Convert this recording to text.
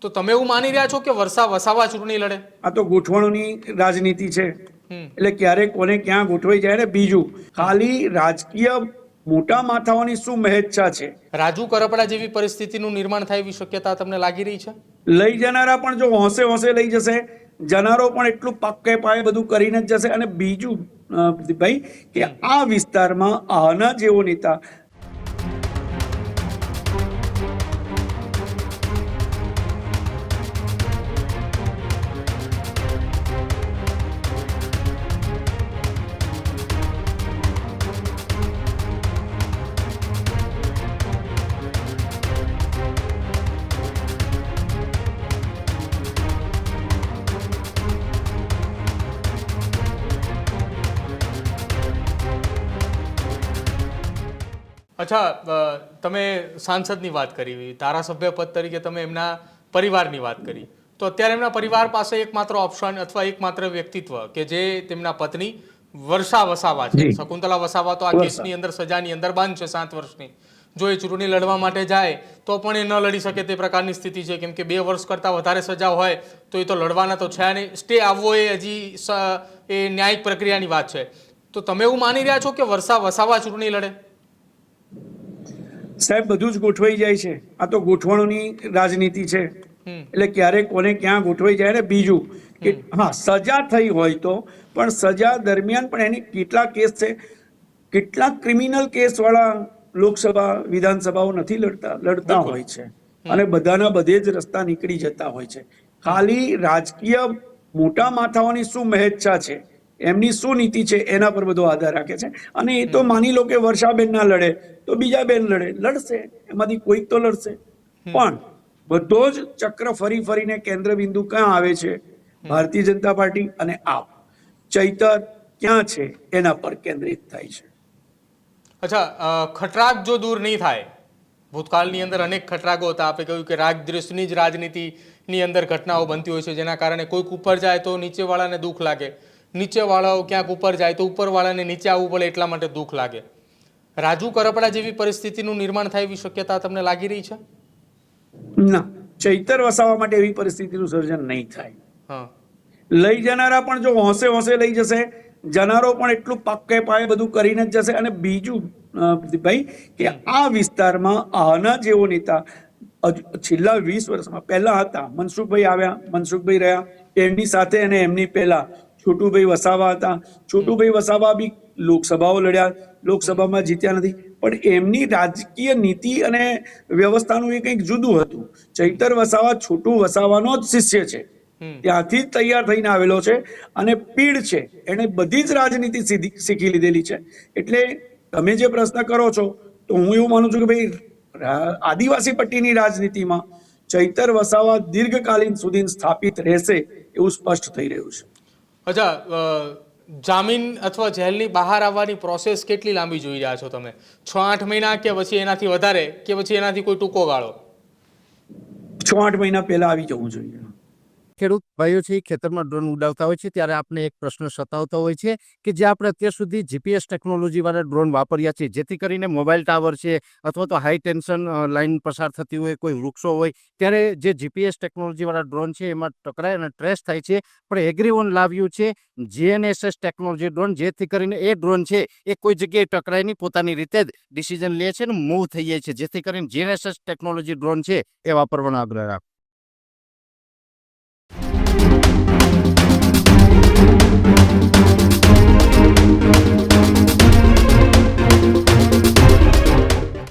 તો તમે એવું માની રહ્યા છો કે વસાવા ચૂંટણી લડે? આ તો ગોઠવણની રાજનીતિ છે, એટલે ક્યારે કોને ક્યાં ગોઠવાઈ જાય ને. બીજું, ખાલી રાજકીય મોટા માથાઓની શું મહેચ્છા છે? રાજુ કરપડા જેવી પરિસ્થિતિનું નિર્માણ થાય એવી શક્યતા તમને લાગી રહી છે? લઈ જનારા પણ જો હોંશે હોંશે લઈ જશે, જનારો પણ એટલું પાકે પાયે બધું કરીને જ જશે. અને બીજું ભાઈ કે આ વિસ્તારમાં આના જેવો નેતા અચ્છા, તમે સાંસદની વાત કરી, ધારાસભ્ય પદ તરીકે તમે એમના પરિવારની વાત કરી, તો અત્યારે એમના પરિવાર પાસે એકમાત્ર ઓપ્શન અથવા એકમાત્ર વ્યક્તિત્વ કે જે તેમના પત્ની વર્ષા વસાવા છે. શકુંતલા વસાવા તો આ કેસની અંદર સજાની અંદર બંધ છે 7 વર્ષની. જો એ ચૂંટણી લડવા માટે જાય તો પણ એ ન લડી શકે તે પ્રકારની સ્થિતિ છે, કેમ કે 2 વર્ષ કરતાં વધારે સજા હોય તો એ તો લડવાના તો છે નહીં. સ્ટે આવવો એ હજી એ ન્યાયિક પ્રક્રિયાની વાત છે. તો તમે એવું માની રહ્યા છો કે વસાવા ચૂંટણી લડે? સાહેબ, બધું જ ગોઠવાઈ જાય છે. આ તો ગોઠવણની રાજનીતિ છે, એટલે ક્યારે કોને ક્યાં ગોઠવાઈ જાય ને. બીજું કે હા, સજા થઈ હોય તો પણ સજા દરમિયાન પણ એની કેટલા કેસ છે, કેટલાક ક્રિમિનલ કેસ વાળા લોકસભા વિધાનસભાઓ નથી લડતા હોય છે, અને બધાના બધે જ રસ્તા નીકળી જતા હોય છે. ખાલી રાજકીય મોટા માથાઓની શું મહેચ્છા છે, એમની શું નીતિ છે, એના પર બધો આધાર રાખે છે. અને એ તો માની લો કે વર્ષાબેન ના લડે તો બીજા બેન લડશે, એમાંથી કોઈક તો લડશે. પણ બધો જ ચક્ર ફરી ફરીને કેન્દ્ર બિંદુ ક્યાં આવે છે? ભારતીય જનતા પાર્ટી અને આપ. ચૈતર ક્યાં છે એના પર કેન્દ્રિત થાય છે. અચ્છા, ખટરાગ જો દૂર નહીં થાય, ભૂતકાળની અંદર અનેક ખટરાગો હતા. આપણે કહ્યું કે રાગદ્વેષની જ રાજનીતિની અંદર ઘટનાઓ બનતી હોય છે, જેના કારણે કોઈક ઉપર જાય તો નીચેવાળાને દુઃખ લાગે, નીચેવાળાઓ ક્યાંક ઉપર જાય તો ઉપરવાળાને નીચે આવવું પડે, એટલા માટે દુઃખ લાગે. રાજુ કરપડા જેવી પરિસ્થિતિનું નિર્માણ થાય એવી શક્યતા તમને લાગી રહી છે? ના, ચૈતર વસાવા માટે એવી પરિસ્થિતિનું સર્જન નહીં થાય. હા, લઈ જનારા પણ જો હોંશે હોંશે લઈ જશે, જનારો પણ એટલું પાકે પાયે બધું કરીને જ જશે. અને બીજું ભાઈ કે આ વિસ્તારમાં આના જેવો નેતા છેલ્લા 20 વર્ષમાં પહેલા હતા. મનસુખભાઈ આવ્યા, મનસુખભાઈ રહ્યા, એમની સાથે અને એમની પહેલા છોટુભાઈ વસાવા હતા. છોટુભાઈ વસાવા બી લોકસભાઓ લડ્યા, લોકસભામાં જીત્યા નથી, પણ એમની રાજકીય નીતિ અને વ્યવસ્થાનું એ કંઈક જુદું હતું. ચૈતર વસાવા છોટુ વસાવાનો જ શિષ્ય છે, ત્યાંથી જ તૈયાર થઈને આવેલો છે, અને પીડ છે, એને બધી જ રાજનીતિ શીખી લીધેલી છે. એટલે તમે જે પ્રશ્ન કરો છો, તો હું એવું માનું છું કે ભાઈ આદિવાસી પટ્ટીની રાજનીતિમાં ચૈતર વસાવા દીર્ઘકાલીન સુધી સ્થાપિત રહેશે એવું સ્પષ્ટ થઈ રહ્યું છે. અચ્છા, જામીન અથવા જેલની બહાર આવવાની પ્રોસેસ કેટલી લાંબી જોઈ રહ્યા છો તમે? 6-8 મહિના, કે પછી એનાથી વધારે, કે પછી એનાથી કોઈ ટૂંકો ગાળો? 6-8 મહિના પહેલા આવી જવું જોઈએ. ખેડૂત ભાઈઓ છે ખેતરમાં ડ્રોન ઉડાવતા હોય છે ત્યારે આપણે એક પ્રશ્ન સતાવતો હોય છે કે જે આપણે અત્યાર સુધી જીપીએસ ટેકનોલોજી વાળા ડ્રોન વાપર્યા છે, જેથી કરીને મોબાઈલ ટાવર છે અથવા તો હાઈ ટેન્શન લાઈન પસાર થતી હોય, કોઈ વૃક્ષો હોય, ત્યારે જે જીપીએસ ટેકનોલોજી વાળા ડ્રોન છે એમાં ટકરાય અને ટ્રેસ થાય છે. પણ એગ્રીવન લાવ્યું છે જીએનએસએસ ટેકનોલોજી ડ્રોન, જેથી કરીને એ ડ્રોન છે એ કોઈ જગ્યાએ ટકરાય નહીં, પોતાની રીતે જ ડિસિઝન લે છે અને મૂવ થઈ જાય છે, જેથી કરીને જીએનએસએસ ટેકનોલોજી ડ્રોન છે એ વાપરવાનો આગ્રહ રાખો.